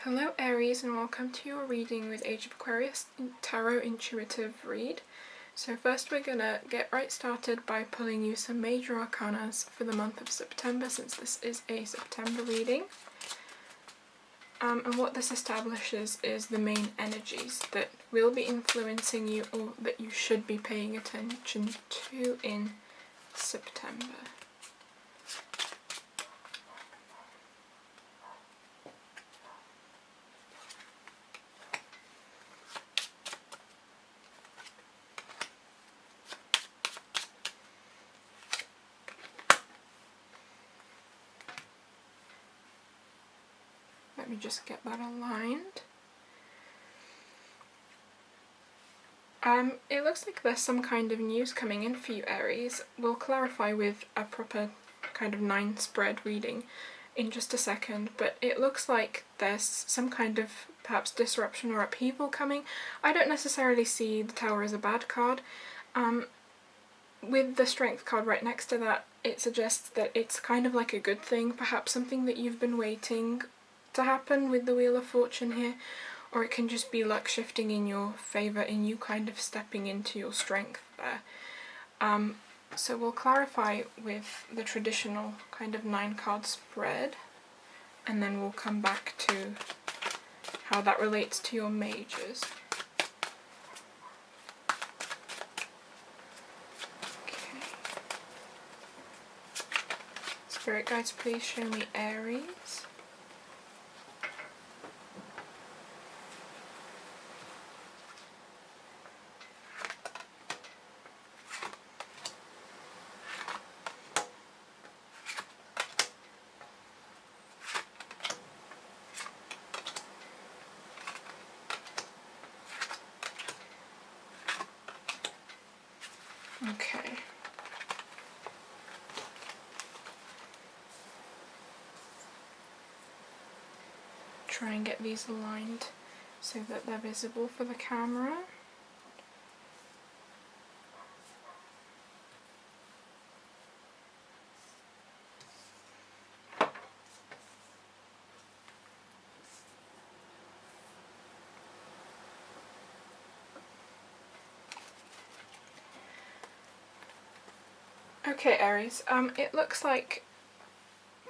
Hello Aries, and welcome to your reading with Age of Aquarius Tarot Intuitive Read. So first we're going to get right started by pulling you some major arcanas for the month of September, since this is a September reading. And what this establishes is the main energies that will be influencing you, or that you should be paying attention to in September. Let me just get that aligned. It looks like there's some kind of news coming in for you, Aries. We'll clarify with a proper kind of 9 spread reading in just a second, but it looks like there's some kind of perhaps disruption or upheaval coming. I don't necessarily see the Tower as a bad card. With the Strength card right next to that, it suggests that it's kind of like a good thing, perhaps something that you've been waiting to happen with the Wheel of Fortune here, or it can just be luck shifting in your favour and you kind of stepping into your strength there. So we'll clarify with the traditional kind of 9 card spread, and then we'll come back to how that relates to your majors. Okay. Spirit guides, please show me Aries. Okay. Try and get these aligned so that they're visible for the camera. Okay, Aries, it looks like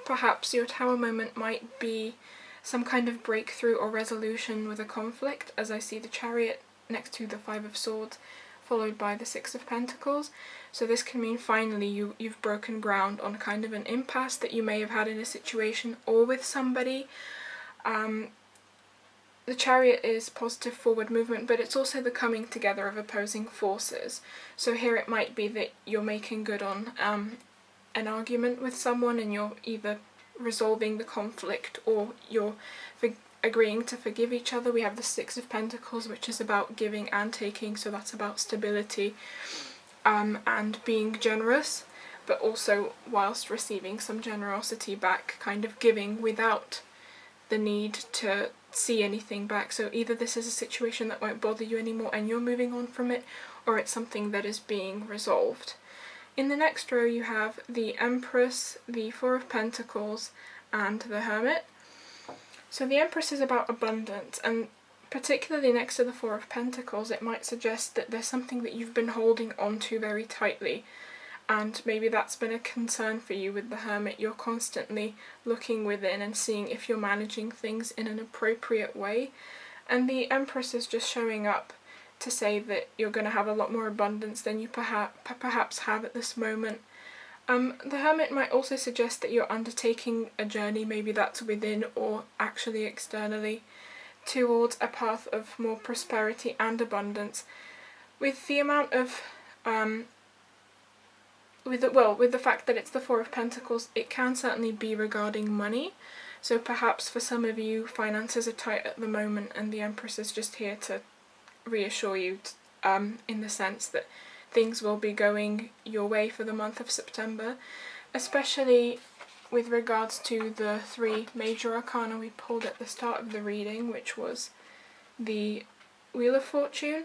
perhaps your Tower moment might be some kind of breakthrough or resolution with a conflict, as I see the Chariot next to the 5 of Swords, followed by the 6 of Pentacles. So this can mean finally you've broken ground on kind of an impasse that you may have had in a situation or with somebody. The Chariot is positive forward movement, but it's also the coming together of opposing forces. So here it might be that you're making good on an argument with someone, and you're either resolving the conflict or you're agreeing to forgive each other. We have the 6 of Pentacles, which is about giving and taking, so that's about stability and being generous, but also whilst receiving some generosity back, kind of giving without the need to see anything back. So either this is a situation that won't bother you anymore and you're moving on from it, or it's something that is being resolved. In the next row you have the Empress, the 4 of Pentacles, and the Hermit. So the Empress is about abundance, and particularly next to the 4 of Pentacles it might suggest that there's something that you've been holding on to very tightly, and maybe that's been a concern for you with the Hermit. You're constantly looking within and seeing if you're managing things in an appropriate way, and the Empress is just showing up to say that you're going to have a lot more abundance than you perhaps have at this moment. The Hermit might also suggest that you're undertaking a journey, maybe that's within or actually externally, towards a path of more prosperity and abundance. With the amount of with the fact that it's the 4 of Pentacles, it can certainly be regarding money. So perhaps for some of you finances are tight at the moment, and the Empress is just here to reassure you in the sense that things will be going your way for the month of September, especially with regards to the 3 major arcana we pulled at the start of the reading, which was the Wheel of Fortune.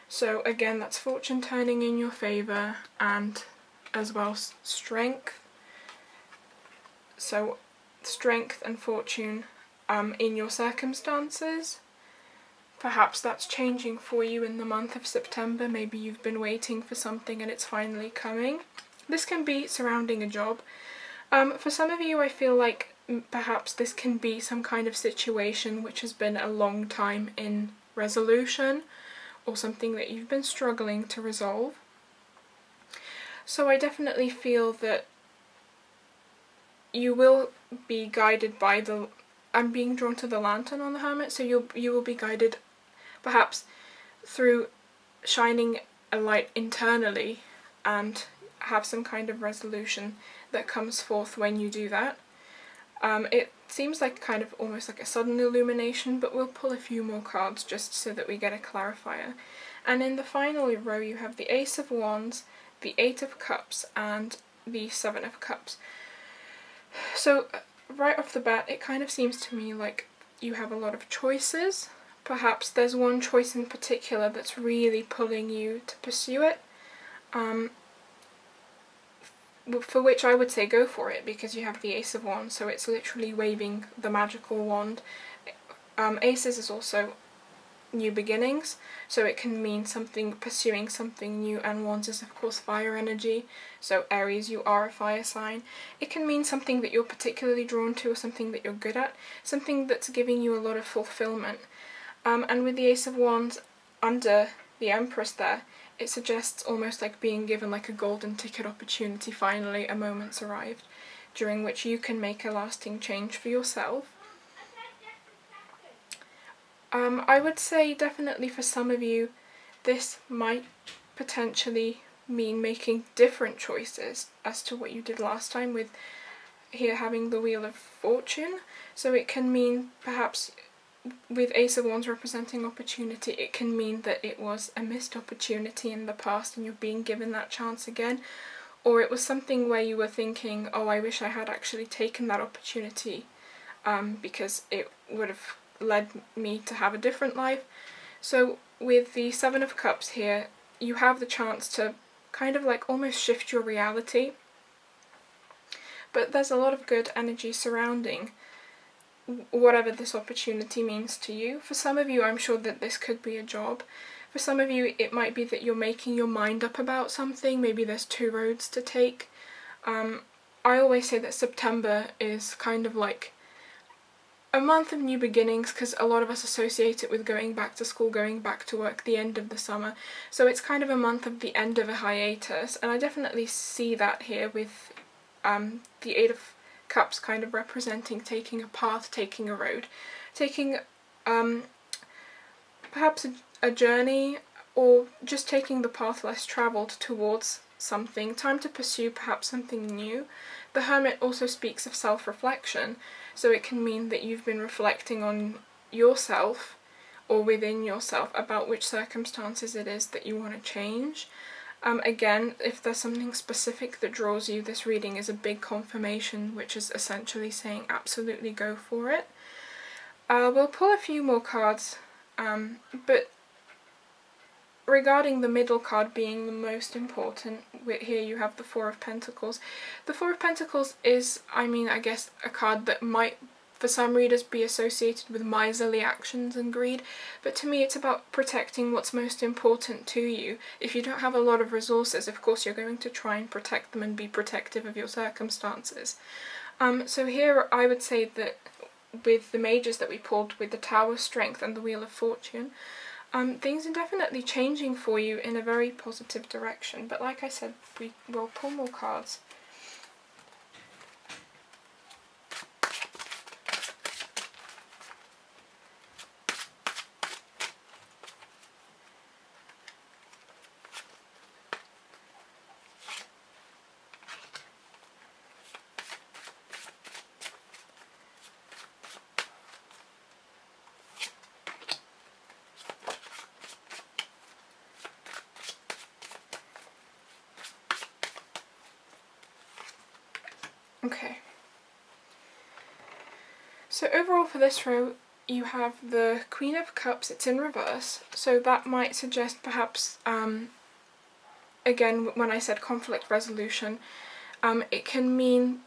So again, that's fortune turning in your favour, and as well strength. So strength and fortune in your circumstances. Perhaps that's changing for you in the month of September. Maybe you've been waiting for something and it's finally coming. This can be surrounding a job. For some of you, I feel like perhaps this can be some kind of situation which has been a long time in resolution, or something that you've been struggling to resolve. So I definitely feel that you will be guided by I'm being drawn to the lantern on the Hermit, so you will be guided perhaps through shining a light internally and have some kind of resolution that comes forth when you do that. It seems like kind of almost like a sudden illumination, but we'll pull a few more cards just so that we get a clarifier. And in the final row you have the Ace of Wands, the Eight of Cups, and the Seven of Cups. So right off the bat, it kind of seems to me like you have a lot of choices. Perhaps there's one choice in particular that's really pulling you to pursue it, for which I would say go for it, because you have the Ace of Wands, so it's literally waving the magical wand. Aces is also new beginnings, so it can mean pursuing something new, and Wands is of course fire energy, so Aries, you are a fire sign. It can mean something that you're particularly drawn to, or something that you're good at, something that's giving you a lot of fulfillment. And with the Ace of Wands under the Empress there, it suggests almost like being given like a golden ticket opportunity. Finally a moment's arrived during which you can make a lasting change for yourself. I would say definitely for some of you this might potentially mean making different choices as to what you did last time, with here having the Wheel of Fortune. So it can mean perhaps with Ace of Wands representing opportunity, it can mean that it was a missed opportunity in the past and you're being given that chance again, or it was something where you were thinking, oh, I wish I had actually taken that opportunity because it would have led me to have a different life. So with the Seven of Cups here, you have the chance to kind of like almost shift your reality, but there's a lot of good energy surrounding whatever this opportunity means to you. For some of you, I'm sure that this could be a job. For some of you, it might be that you're making your mind up about something. Maybe there's two roads to take. I always say that September is kind of like a month of new beginnings, because a lot of us associate it with going back to school, going back to work, the end of the summer. So it's kind of a month of the end of a hiatus, and I definitely see that here with the Eight of Cups kind of representing taking a path, taking a road, taking perhaps a journey, or just taking the path less travelled towards something, time to pursue perhaps something new. The Hermit also speaks of self-reflection, so it can mean that you've been reflecting on yourself or within yourself about which circumstances it is that you want to change. Again, if there's something specific that draws you, this reading is a big confirmation, which is essentially saying absolutely go for it. We'll pull a few more cards, but regarding the middle card being the most important, here you have the Four of Pentacles. The Four of Pentacles is, I guess, a card that might, for some readers, be associated with miserly actions and greed, but to me it's about protecting what's most important to you. If you don't have a lot of resources, of course you're going to try and protect them and be protective of your circumstances. So here I would say that with the majors that we pulled, with the Tower, Strength, and the Wheel of Fortune, things are definitely changing for you in a very positive direction. But like I said, we will pull more cards. Okay, so overall for this row you have the Queen of Cups. It's in reverse, so that might suggest perhaps, again when I said conflict resolution, it can mean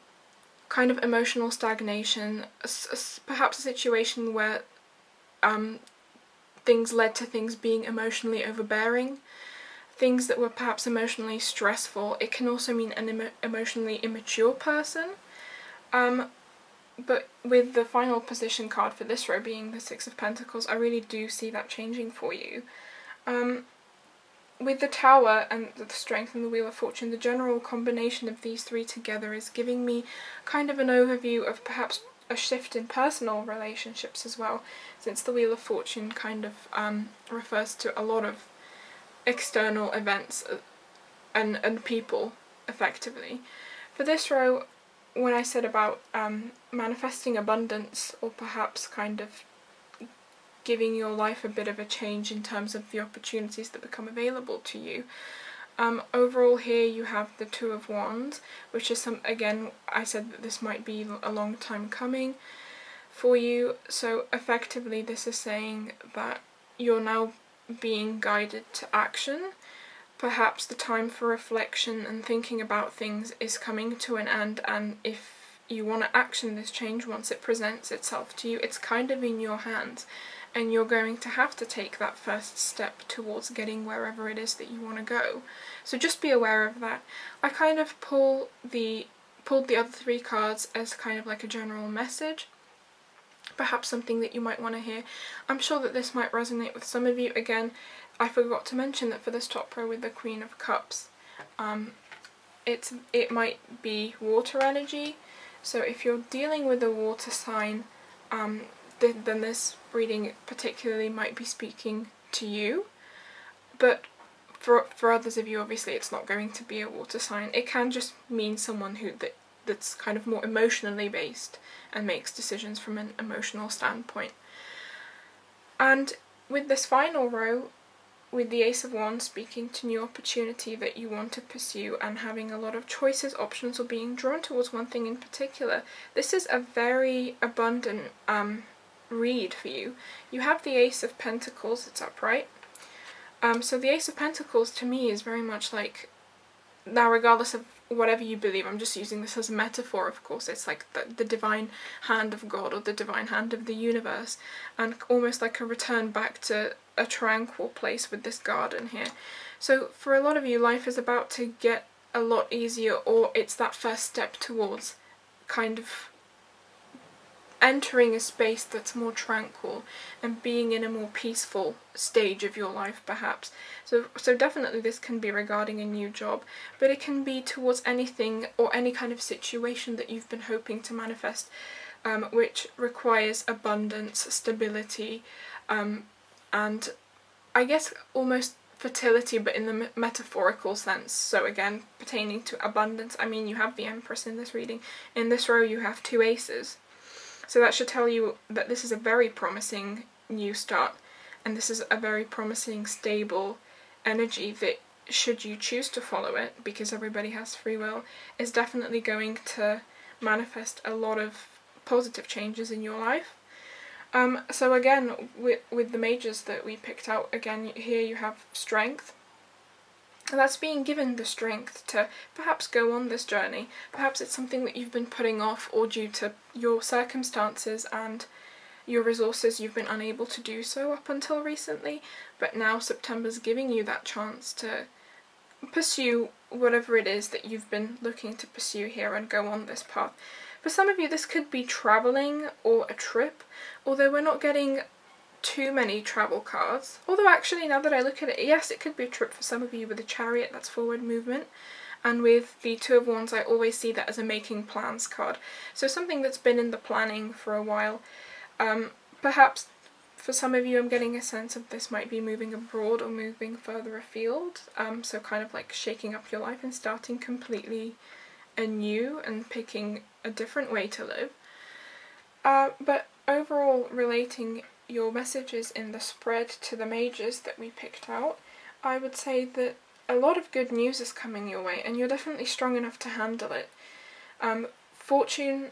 kind of emotional stagnation, perhaps a situation where things led to things being emotionally overbearing, things that were perhaps emotionally stressful. It can also mean an emotionally immature person. But with the final position card for this row being the Six of Pentacles, I really do see that changing for you. With the Tower and the Strength and the Wheel of Fortune, the general combination of these three together is giving me kind of an overview of perhaps a shift in personal relationships as well, since the Wheel of Fortune kind of refers to a lot of external events and people, effectively. For this row, when I said about manifesting abundance, or perhaps kind of giving your life a bit of a change in terms of the opportunities that become available to you, overall here you have the Two of Wands, which is again, I said that this might be a long time coming for you. So effectively this is saying that you're now being guided to action. Perhaps the time for reflection and thinking about things is coming to an end, and if you want to action this change once it presents itself to you, it's kind of in your hands, and you're going to have to take that first step towards getting wherever it is that you want to go. So just be aware of that. I kind of pulled the other three cards as kind of like a general message, perhaps something that you might want to hear. I'm sure that this might resonate with some of you. Again, I forgot to mention that for this top row with the Queen of Cups, it might be water energy. So if you're dealing with a water sign, then this reading particularly might be speaking to you. But for others of you, obviously it's not going to be a water sign. It can just mean someone that's kind of more emotionally based and makes decisions from an emotional standpoint. And with this final row, with the Ace of Wands speaking to new opportunity that you want to pursue and having a lot of choices, options, or being drawn towards one thing in particular, this is a very abundant read for you. You have the Ace of Pentacles, it's upright. So the Ace of Pentacles to me is very much like, now regardless of whatever you believe, I'm just using this as a metaphor, of course, it's like the divine hand of God or the divine hand of the universe, and almost like a return back to a tranquil place with this garden here. So for a lot of you, life is about to get a lot easier, or it's that first step towards kind of entering a space that's more tranquil and being in a more peaceful stage of your life, perhaps. So definitely this can be regarding a new job, but it can be towards anything or any kind of situation that you've been hoping to manifest, which requires abundance, stability, and I guess almost fertility, but in the metaphorical sense. So again, pertaining to abundance, I mean, you have the Empress in this reading. In this row you have two aces. So that should tell you that this is a very promising new start, and this is a very promising, stable energy that, should you choose to follow it, because everybody has free will, is definitely going to manifest a lot of positive changes in your life. So again, with the majors that we picked out, again, here you have strength. And that's being given the strength to perhaps go on this journey. Perhaps it's something that you've been putting off, or due to your circumstances and your resources you've been unable to do so up until recently, but now September's giving you that chance to pursue whatever it is that you've been looking to pursue here and go on this path. For some of you this could be travelling or a trip, although we're not getting too many travel cards. Although actually, now that I look at it, yes, it could be a trip for some of you with a Chariot, that's forward movement. And with the Two of Wands, I always see that as a making plans card. So something that's been in the planning for a while. Perhaps for some of you, I'm getting a sense of this might be moving abroad or moving further afield. So kind of like shaking up your life and starting completely anew and picking a different way to live. But overall, relating your messages in the spread to the majors that we picked out, I would say that a lot of good news is coming your way, and you're definitely strong enough to handle it. Fortune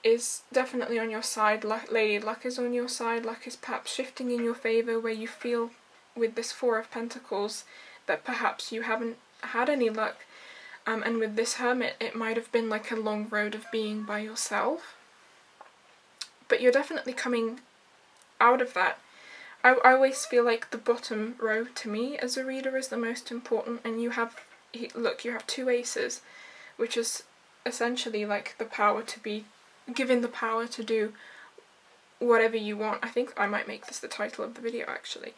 is definitely on your side. Lady Luck is on your side. Luck is perhaps shifting in your favour, where you feel with this Four of Pentacles that perhaps you haven't had any luck and with this Hermit, it might have been like a long road of being by yourself. But you're definitely coming out of that. I always feel like the bottom row to me as a reader is the most important, and you have 2 aces, which is essentially like the power to be given the power to do whatever you want. I think I might make this the title of the video actually.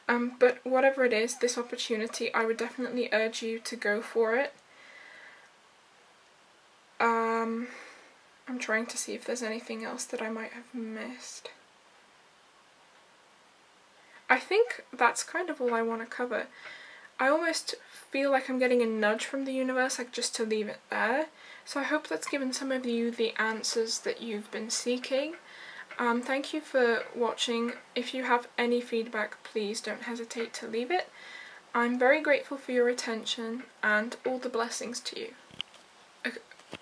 But whatever it is, this opportunity, I would definitely urge you to go for it. I'm trying to see if there's anything else that I might have missed. I think that's kind of all I want to cover. I almost feel like I'm getting a nudge from the universe, like just to leave it there. So I hope that's given some of you the answers that you've been seeking. Thank you for watching. If you have any feedback, please don't hesitate to leave it. I'm very grateful for your attention, and all the blessings to you.